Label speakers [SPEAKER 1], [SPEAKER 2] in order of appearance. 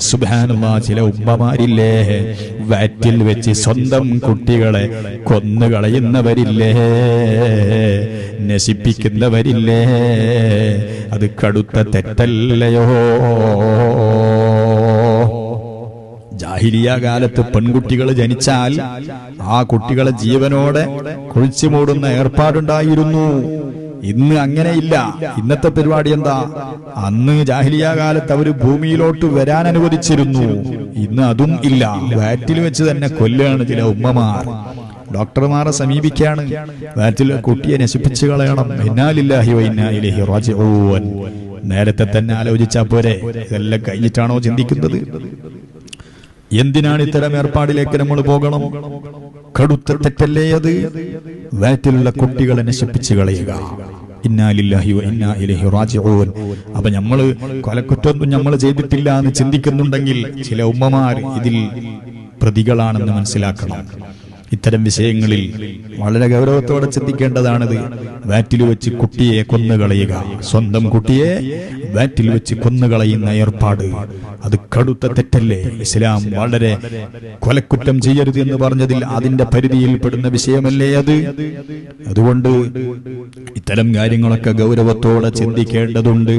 [SPEAKER 1] സുബ്ഹാനല്ലാഹ്, ചില ഉമ്മമാരില്ലേ വയറ്റിൽ വെച്ച് സ്വന്തം കുട്ടികളെ കൊന്നുകളയുന്നവരില്ലേ, നശിപ്പിക്കുന്നവരില്ലേ? അത് കടുത്ത തെറ്റല്ലയോ? ജാഹിലിയ കാലത്ത് പെൺകുട്ടികൾ ജനിച്ചാൽ ആ കുട്ടികളെ ജീവനോടെ കുഴിച്ചു മൂടുന്ന ഏർപ്പാടുണ്ടായിരുന്നു. ഇന്ന് അങ്ങനെയില്ല. ഇന്നത്തെ പരിപാടി എന്താ? അന്ന് ജാഹിലിയ കാലത്ത് അവര് ഭൂമിയിലോട്ട് വരാൻ അനുവദിച്ചിരുന്നു. ഇന്ന് അതും ഇല്ല. വയറ്റിൽ വെച്ച് തന്നെ കൊല്ലുകയാണ് ചില ഉമ്മമാർ. ഡോക്ടർമാരെ സമീപിക്കാണ്, വയറ്റിലെ കുട്ടിയെ നശിപ്പിച്ചു കളയണം. ഇന്നാ ലില്ലാഹി വ ഇന്നാ ഇലൈഹി റാജിഊൻ. നേരത്തെ തന്നെ ആലോചിച്ചാ പോരെ? ഇതെല്ലാം കഴിഞ്ഞിട്ടാണോ ചിന്തിക്കുന്നത്? എന്തിനാണ് ഇത്തരം ഏർപ്പാടിലേക്ക് നമ്മൾ പോകണം? കടുത്ത തെറ്റല്ലേ അത്? വയറ്റിലുള്ള കുട്ടികളെ നശിപ്പിച്ചു കളയുക. ഇന്നാ ലില്ലാഹി വ ഇന്നാ ഇലൈഹി റാജിഊൻ. അപ്പൊ നമ്മള് കൊലക്കുറ്റൊന്നും നമ്മൾ ചെയ്തിട്ടില്ല എന്ന് ചിന്തിക്കുന്നുണ്ടെങ്കിൽ ചില ഉമ്മമാർ ഇതിൽ പ്രതികളാണെന്ന് മനസ്സിലാക്കണം. ഇത്തരം വിഷയങ്ങളിൽ വളരെ ഗൗരവത്തോടെ ചിന്തിക്കേണ്ടതാണിത്. വയറ്റിൽ വെച്ച് കുട്ടിയെ കൊന്നുകളയുക, സ്വന്തം കുട്ടിയെ വയറ്റിൽ വെച്ച് കൊന്നുകളയുന്ന ഏർപ്പാട്, അത് കടുത്ത തെറ്റല്ലേ? ഇസ്ലാം വളരെ കൊലക്കുറ്റം ചെയ്യരുത് എന്ന് പറഞ്ഞതിൽ അതിന്റെ പരിധിയിൽ പെടുന്ന വിഷയമല്ലേ അത്? അതുകൊണ്ട് ഇത്തരം കാര്യങ്ങളൊക്കെ ഗൗരവത്തോടെ ചിന്തിക്കേണ്ടതുണ്ട്.